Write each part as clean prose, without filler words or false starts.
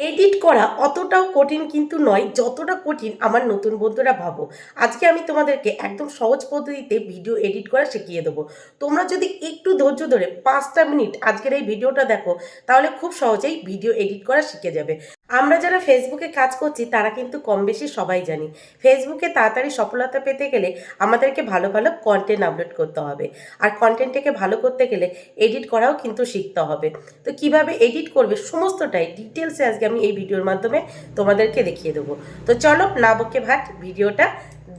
Edit করা অতটাও কঠিন কিন্তু নয়, যতটা কঠিন আমার নতুন বন্ধুরা ভাবো। আজকে আমি তোমাদেরকে একদম সহজ পদ্ধতিতে ভিডিও এডিট করা শিখিয়ে দেবো। তোমরা যদি একটু ধৈর্য ধরে 5টা মিনিট আজকের এই ভিডিওটা দেখো, তাহলে খুব সহজেই ভিডিও এডিট করা শিখে যাবে। আমরা যারা ফেসবুকে কাজ করছি তারা কিন্তু কম বেশি সবাই জানি, ফেসবুকে তাড়াতাড়ি সফলতা পেতে গেলে আমাদেরকে ভালো ভালো কন্টেন্ট আপলোড করতে হবে। আর কন্টেন্টটাকে ভালো করতে গেলে এডিট করাও কিন্তু শিখতে হবে। তো কিভাবে এডিট করবে সমস্তটাই ডিটেলসে আজকে আমি এই ভিডিওর মাধ্যমে তোমাদেরকে দেখিয়ে দেবো। তো চলো না বকে ভাট ভিডিওটা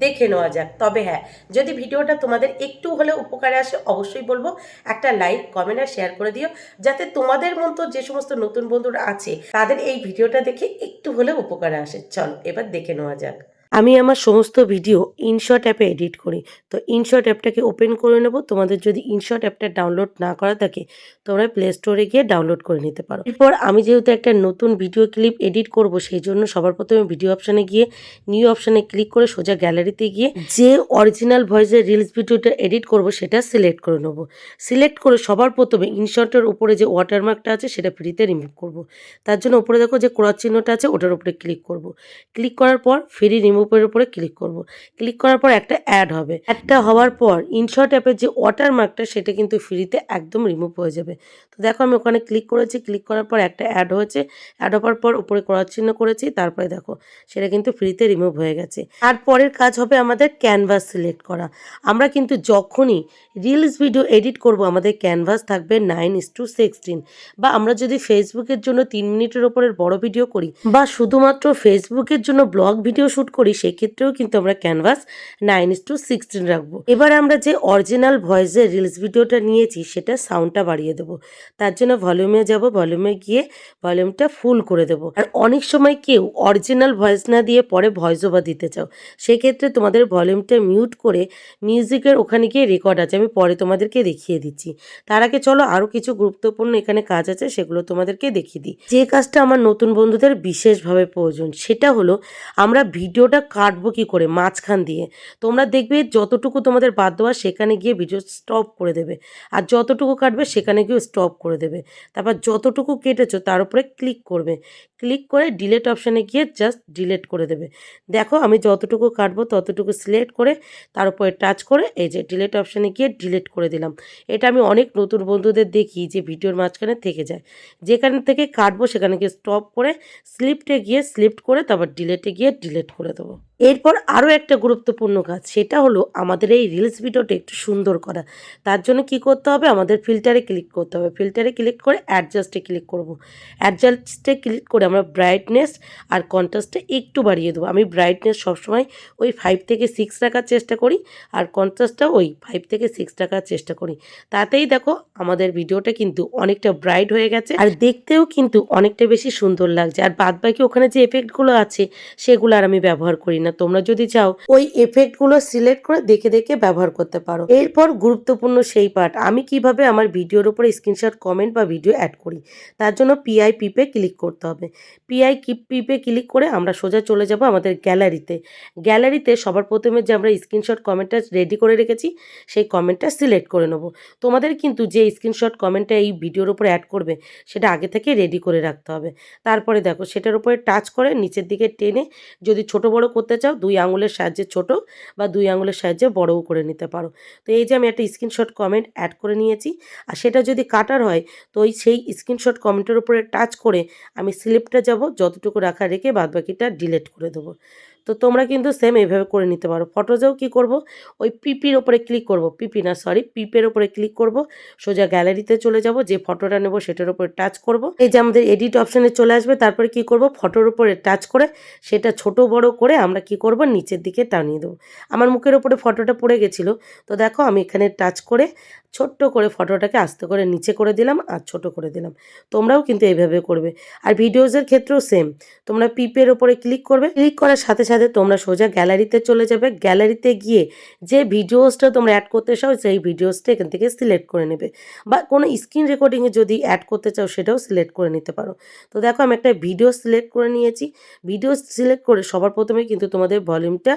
দেখে নেওয়া যাক। তবে হ্যাঁ, যদি ভিডিওটা তোমাদের একটু হলেও উপকারে আসে অবশ্যই বলবো একটা লাইক কমেন্ট আর শেয়ার করে দিও, যাতে তোমাদের মতো যে সমস্ত নতুন বন্ধুরা আছে তাদের এই ভিডিওটা দেখে একটু হলেও উপকারে আসে। চলো এবার দেখে নেওয়া যাক। আমি আমার সমস্ত ভিডিও ইনশট অ্যাপে এডিট করি। তো ইনশট অ্যাপটাকে ওপেন করে নেব। তোমাদের যদি ইনশট অ্যাপটা ডাউনলোড না করা থাকে তোমরা প্লে স্টোরে গিয়ে ডাউনলোড করে নিতে পারো। এরপর আমি যেহেতু একটা নতুন ভিডিও ক্লিপ এডিট করব, সেই জন্য সবার প্রথমে ভিডিও অপশানে গিয়ে নিউ অপশানে ক্লিক করে সোজা গ্যালারিতে গিয়ে যে অরিজিনাল ভয়েসের রিলস ভিডিওটা এডিট করব সেটা সিলেক্ট করে নেব। সিলেক্ট করে সবার প্রথমে ইনশটের উপরে যে ওয়াটারমার্কটা আছে সেটা ফ্রিতে রিমুভ করব। তার জন্য উপরে দেখো যে ক্রস চিহ্নটা আছে ওটার উপরে ক্লিক করব। ক্লিক করার পর ফ্রি রিমুভের উপরে ক্লিক করব। ক্লিক করার পর একটা অ্যাড হবে। অ্যাডটা হওয়ার পর ইনশট অ্যাপের যে ওয়াটারমার্কটা সেটা কিন্তু ফ্রিতে একদম রিমুভ হয়ে যাবে। তো দেখো আমি ওখানে ক্লিক করেছি, ক্লিক করার পর একটা অ্যাড হয়েছে। অ্যাড হওয়ার পর উপরে ক্রস চিহ্ন করেছি, তারপরে দেখো সেটা কিন্তু ফ্রিতে রিমুভ হয়ে গেছে। আর পরের কাজ হবে আমাদের ক্যানভাস সিলেক্ট করা। আমরা কিন্তু যখনই রিলস ভিডিও এডিট করব আমাদের ক্যানভাস থাকবে 9:16, বা আমরা যদি ফেসবুকের জন্য 3 মিনিটের ওপরের বড় ভিডিও করি বা শুধুমাত্র ফেসবুকের জন্য ব্লগ ভিডিও শ্যুট করি, সেক্ষেত্রেও কিন্তু আমরা ক্যানভাস 9:16 রাখবো। এবার আমরা যে অরিজিনাল ভয়েসের রিলস ভিডিওটা নিয়েছি সেটা সাউন্ডটা বাড়িয়ে দেবো। তার জন্য ভলিউমে যাব, ভলিউমে গিয়ে ভলিউমটা ফুল করে দেবো। আর অনেক সময় কেউ অরিজিনাল ভয়েস না দিয়ে পরে ভয়েস ওভার দিতে চাও, সেক্ষেত্রে তোমাদের ভলিউমটা মিউট করে মিউজিকের ওখানে গিয়ে রেকর্ড আছে, আমি পরে তোমাদেরকে দেখিয়ে দিচ্ছি। তার আগে চলো আরও কিছু গুরুত্বপূর্ণ এখানে কাজ আছে সেগুলো তোমাদেরকে দেখিয়ে দিই। যে কাজটা আমার নতুন বন্ধুদের বিশেষভাবে প্রয়োজন সেটা হলো আমরা ভিডিওটা কাটবো কি করে মাঝখান দিয়ে। তোমরা দেখবে যতটুকু তোমাদের বাদ দেওয়া সেখানে গিয়ে ভিডিও স্টপ করে দেবে, আর যতটুকু কাটবে সেখানে গিয়ে স্টপ করে দেবে। তারপর যতটুকু কেটেছো তার উপরে ক্লিক করবে, ক্লিক করে ডিলেট অপশানে গিয়ে জাস্ট ডিলেট করে দেবে। দেখো আমি যতটুকু কাটবো ততটুকু সিলেক্ট করে তার উপরে টাচ করে এই যে ডিলেট অপশানে গিয়ে ডিলেট করে দিলাম। এটা আমি অনেক নতুন বন্ধুদের দেখি যে ভিডিওর মাঝখানে থেকে যায়। যেখান থেকে কাটবো সেখানে গিয়ে স্টপ করে স্লিপটে গিয়ে স্লিপ্ট করে তারপর ডিলেটে গিয়ে ডিলেট করে দেবো। এরপর আরও একটা গুরুত্বপূর্ণ কাজ, সেটা হলো আমাদের এই রিলস ভিডিওটা একটু সুন্দর করা। তার জন্য কি করতে হবে, আমাদের ফিল্টারে ক্লিক করতে হবে। ফিল্টারে ক্লিক করে অ্যাডজাস্টে ক্লিক করব। অ্যাডজাস্টে ক্লিক করে আমরা ব্রাইটনেস আর কন্ট্রাস্টটা একটু বাড়িয়ে দেবো। আমি ব্রাইটনেস সবসময় ওই 5 থেকে 6 রাখার চেষ্টা করি, আর কন্ট্রাস্টটা ওই 5 থেকে 6 রাখার চেষ্টা করি। তাতেই দেখো আমাদের ভিডিওটা কিন্তু অনেকটা ব্রাইট হয়ে গেছে, আর দেখতেও কিন্তু অনেকটা বেশি সুন্দর লাগছে। আর বাদ বাকি ওখানে যে এফেক্টগুলো আছে সেগুলো আর আমি ব্যবহার করি না। তোমরা যদি চাও ওই এফেক্টগুলো সিলেক্ট করে দেখে দেখে ব্যবহার করতে পারো। এরপর গুরুত্বপূর্ণ সেই পার্ট, আমি কিভাবে আমার ভিডিওর উপরে স্ক্রিনশট কমেন্ট বা ভিডিও অ্যাড করি। তার জন্য পিআই পিপে ক্লিক করতে হবে। পিআই পিপে ক্লিক করে আমরা সোজা চলে যাব আমাদের গ্যালারিতে। গ্যালারিতে সবার প্রথমে যে আমরা স্ক্রিনশট কমেন্টটা রেডি করে রেখেছি সেই কমেন্টটা সিলেক্ট করে নেব। তোমাদের কিন্তু যে স্ক্রিনশট কমেন্টটা এই ভিডিওর উপরে অ্যাড করবে সেটা আগে থেকে রেডি করে রাখতে হবে। তারপরে দেখো সেটার উপরে টাচ করে নিচের দিকে টেনে যদি ছোট বড় করতে চাও 2 আঙুলের সাহায্যে ছোট বা 2 আঙুলের সাহায্যে বড়ও করে নিতে পারো। তো এই যে আমি একটা স্ক্রিনশট কমেন্ট অ্যাড করে নিয়েছি, আর সেটা যদি কাটার হয় তো ওই সেই স্ক্রিনশট কমেন্টের উপরে টাচ করে আমি স্লিপটা যাব, যতটুকু রাখা রেখে বাদবাকিটা ডিলিট করে দেবো। তো তোমরা কিন্তু সেম এইভাবে করে নিতে পারো। ফটোজেও কী করব, ওই পিপির ওপরে ক্লিক করব, পিপের ওপরে ক্লিক করব, সোজা গ্যালারিতে চলে যাব, যে ফটোটা নেব সেটার উপরে টাচ করব। এই যে আমাদের এডিট অপশানে চলে আসবে, তারপরে কি করব ফটোর উপরে টাচ করে সেটা ছোট বড় করে আমরা কি করব নিচের দিকে টানিয়ে দেবো। আমার মুখের ওপরে ফটোটা পড়ে গেছিলো, তো দেখো আমি এখানে টাচ করে ছোট্ট করে ফটোটাকে আস্তে করে নিচে করে দিলাম আর ছোট করে দিলাম। তোমরাও কিন্তু এইভাবে করবে। আর ভিডিওসের ক্ষেত্রেও সেম, তোমরা পিপের ওপরে ক্লিক করবে, ক্লিক করার সাথে সাথে তোমরা সোজা গ্যালারিতে চলে যাবে। গ্যালারিতে গিয়ে যে ভিডিওসটা তোমরা অ্যাড করতে চাও সেই ভিডিওসটা এখান থেকে সিলেক্ট করে নেবে, বা কোনো স্ক্রিন রেকর্ডিংয়ে যদি অ্যাড করতে চাও সেটাও সিলেক্ট করে নিতে পারো। তো দেখো আমি একটা ভিডিও সিলেক্ট করে নিয়েছি। ভিডিও সিলেক্ট করে সবার প্রথমে কিন্তু তোমাদের ভলিউমটা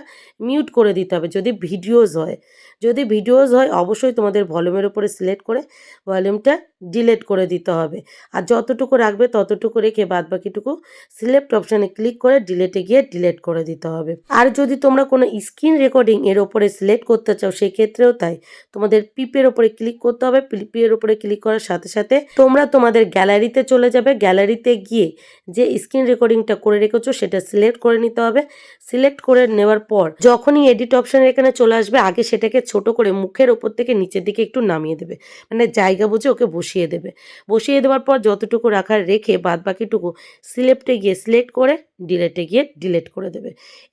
মিউট করে দিতে হবে যদি ভিডিওস হয়। যদি ভিডিওস হয় অবশ্যই তোমাদের ভলিউমের ভলিউমের উপরে সিলেক্ট করে ভলিউমটা ডিলিট করে দিতে হবে। আর যতটুকু রাখবে ততটুকু রেখে বাদবাকিটুকু সিলেক্ট অপশানে ক্লিক করে ডিলেটে গিয়ে ডিলিট করে দিতে হবে। আর যদি তোমরা কোনো স্ক্রিন রেকর্ডিং এর ওপরে সিলেক্ট করতে চাও সেক্ষেত্রেও তাই, তোমাদের পিপের ওপরে ক্লিক করতে হবে। পিপের ওপরে ক্লিক করার সাথে সাথে তোমরা তোমাদের গ্যালারিতে চলে যাবে। গ্যালারিতে গিয়ে যে স্ক্রিন রেকর্ডিংটা করে রেখেছো সেটা সিলেক্ট করে নিতে হবে। সিলেক্ট করে নেওয়ার পর যখনই এডিট অপশানের এখানে চলে আসবে আগে সেটাকে ছোট করে মুখের ওপর থেকে নিচের দিকে একটু নামিয়ে দেবে, মানে জায়গা বুঝে ওকে বসিয়ে দেবে। বসিয়ে দেওয়ার পর যতটুকু রাখার রেখে বাদ বাকিটুকু সিলেক্টে গিয়ে সিলেক্ট করে ডিলেটে গিয়ে ডিলিট করে দেবে।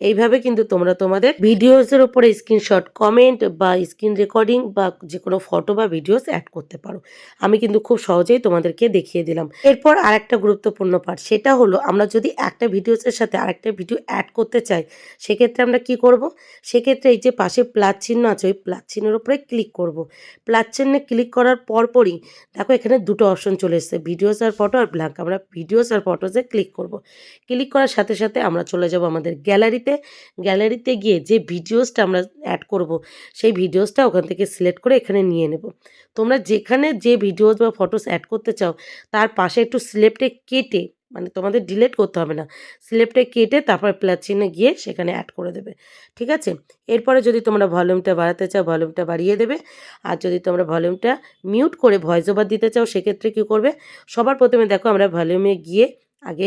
এইভাবে কিন্তু তোমরা তোমাদের ভিডিওসের উপরে স্ক্রিনশট, কমেন্ট বা স্ক্রিন রেকর্ডিং বা যে কোনো ফটো বা ভিডিওস অ্যাড করতে পারো। আমি কিন্তু খুব সহজেই তোমাদেরকে দেখিয়ে দিলাম। এরপর আরেকটা গুরুত্বপূর্ণ পার্ট, সেটা হলো আমরা যদি একটা ভিডিওসের সাথে আরেকটা ভিডিও অ্যাড করতে চাই সেক্ষেত্রে আমরা কি করব? সেক্ষেত্রে এই যে পাশে প্লাস চিহ্ন আছে ওই প্লাস চিহ্নের উপরে ক্লিক করব। প্লাস চিহ্নে ক্লিক করার পরপরই দেখো এখানে দুটো অপশন চলে এসেছে, ভিডিওস আর ফটো আর ব্ল্যাঙ্ক। আমরা ভিডিওস আর ফটোসে ক্লিক করব। ক্লিক করার সাথে সাথে আমরা চলে যাব আমাদের গ্যালারিতে। গ্যালারিতে গিয়ে যে ভিডিওসটা আমরা অ্যাড করব সেই ভিডিওসটা ওখান থেকে সিলেক্ট করে এখানে নিয়ে নেব। তোমরা যেখানে যে ভিডিওস বা ফটোস অ্যাড করতে চাও তার পাশে একটু সিলেক্টে কেটে, মানে তোমাদের ডিলিট করতে হবে না, সিলেক্টে কেটে তারপর প্লাস চিহ্নে গিয়ে সেখানে অ্যাড করে দেবে। ঠিক আছে? এরপরে যদি তোমরা ভলিউমটা বাড়াতে চাও ভলিউমটা বাড়িয়ে দেবে। আর যদি তোমরা ভলিউমটা মিউট করে ভয়েস ওভার দিতে চাও সেক্ষেত্রে কী করবে? সবার প্রথমে দেখো আমরা ভলিউমে গিয়ে আগে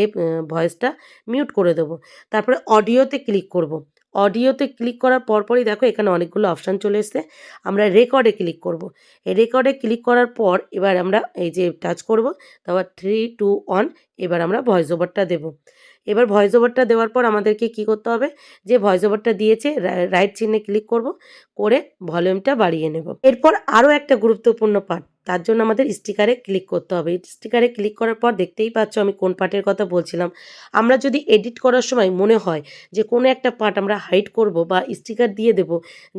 ভয়েসটা মিউট করে দেবো। তারপরে অডিওতে ক্লিক করব। অডিওতে ক্লিক করার পরপরই দেখো এখানে অনেকগুলো অপশান চলে এসছে। আমরা রেকর্ডে ক্লিক করব। এই রেকর্ডে ক্লিক করার পর এবার আমরা এই যে টাচ করব, তারপর 3, 2, 1 এবার আমরা ভয়েস ওভারটা দেবো। এবার ভয়েস ওভারটা দেওয়ার পর আমাদেরকে কি করতে হবে? যে ভয়েস ওভারটা দিয়েছে রাইট চিহ্নে ক্লিক করব, করে ভলিউমটা বাড়িয়ে নেব। এরপর আরও একটা গুরুত্বপূর্ণ পার্ট, তার জন্য আমাদের স্টিকারে ক্লিক করতে হবে। স্টিকারে ক্লিক করার পর দেখতেই পাচ্ছ আমি কোন পার্টের কথা বলছিলাম। আমরা যদি এডিট করার সময় মনে হয় যে কোনো একটা পার্ট আমরা হাইড করব বা স্টিকার দিয়ে দেব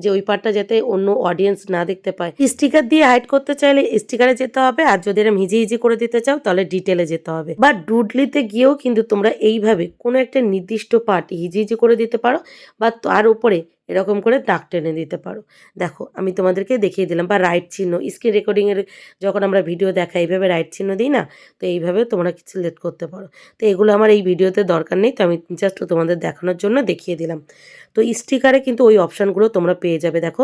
যে ওই পার্টটা যাতে অন্য অডিয়েন্স না দেখতে পায়, স্টিকার দিয়ে হাইড করতে চাইলে স্টিকারে যেতে হবে। আর যদি এরকম হিজি হিজি করে দিতে চাও তাহলে ডিটেলে যেতে হবে। বা ডুডলিতে গিয়েও কিন্তু তোমরা এইভাবে কোনো একটা নির্দিষ্ট পার্ট হিজি হিজি করে দিতে পারো বা তার উপরে এরকম করে দাগ টেনে দিতে পারো। দেখো আমি তোমাদেরকে দেখিয়ে দিলাম। বা রাইট চিহ্ন, স্ক্রিন রেকর্ডিংয়ের যখন আমরা ভিডিও দেখাই এইভাবে রাইট চিহ্ন দিই না, তো এইভাবে তোমরা সিলেক্ট করতে পারো। তো এগুলো আমার এই ভিডিওতে দরকার নেই, তো আমি জাস্ট তোমাদের দেখানোর জন্য দেখিয়ে দিলাম। তো স্টিকারে কিন্তু ওই অপশানগুলো তোমরা পেয়ে যাবে। দেখো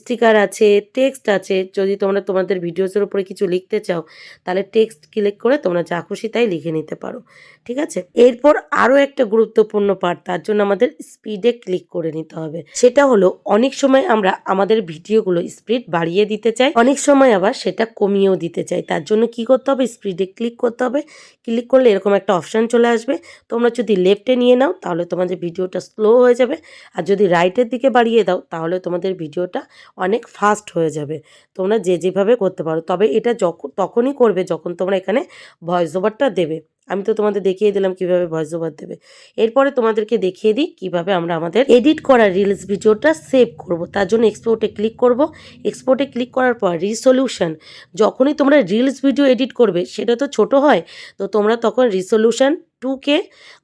স্টিকার আছে, টেক্সট আছে। যদি তোমরা তোমাদের ভিডিওসের উপরে কিছু লিখতে চাও তাহলে টেক্সট ক্লিক করে তোমরা যা খুশি তাই লিখে নিতে পারো। ঠিক আছে? এরপর আরও একটা গুরুত্বপূর্ণ পার্ট, তার জন্য আমাদের স্পিডে ক্লিক করে নিতে হবে। সেটা হলো অনেক সময় আমরা আমাদের ভিডিওগুলো স্পিড বাড়িয়ে দিতে চাই, অনেক সময় আবার সেটা কমিয়েও দিতে চাই। তার জন্য কি করতে হবে? স্পিডে ক্লিক করতে হবে। ক্লিক করলে এরকম একটা অপশান চলে আসবে। তোমরা যদি লেফটে নিয়ে নাও তাহলে তোমাদের ভিডিওটা স্লো হয়ে যাবে, আর যদি রাইটের দিকে বাড়িয়ে দাও তাহলে তোমাদের ভিডিওটা অনেক ফাস্ট হয়ে যাবে। তোমরা যে যেভাবে করতে পারো, তবে এটা তখনই করবে যখন তোমরা এখানে ভয়েস ওভারটা দেবে। আমি তো তোমাদের দেখিয়ে দিলাম কিভাবে ভয়েস ওভার দেবে। এরপরে তোমাদেরকে দেখিয়ে দিই কিভাবে আমরা আমাদের এডিট করা রিলস ভিডিওটা সেভ করব। তার জন্য এক্সপোর্টে ক্লিক করব। এক্সপোর্টে ক্লিক করার পর রিসলিউশন, যখনই তোমরা রিলস ভিডিও এডিট করবে সেটা তো ছোট হয়, তো তোমরা তখন রিসলিউশন 2K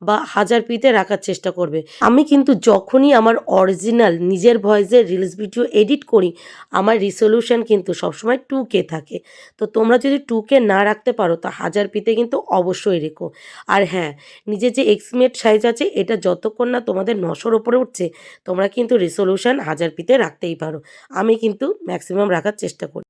বা 1000p-তে রাখার চেষ্টা করবে। আমি কিন্তু যখনই আমার অরিজিনাল নিজের ভয়েসের রিলস ভিডিও এডিট করি আমার রিসলিউশন কিন্তু সবসময় 2K থাকে। তো তোমরা যদি 2K না রাখতে পারো তা 1000p-তে কিন্তু অবশ্যই রেখো। আর হ্যাঁ, নিজের যে এক্সমেট সাইজ আছে এটা যতক্ষণ না তোমাদের 900-র ওপরে উঠছে তোমরা কিন্তু রিসলিউশন 1000p-তে রাখতেই পারো। আমি কিন্তু ম্যাক্সিমাম রাখার চেষ্টা করি।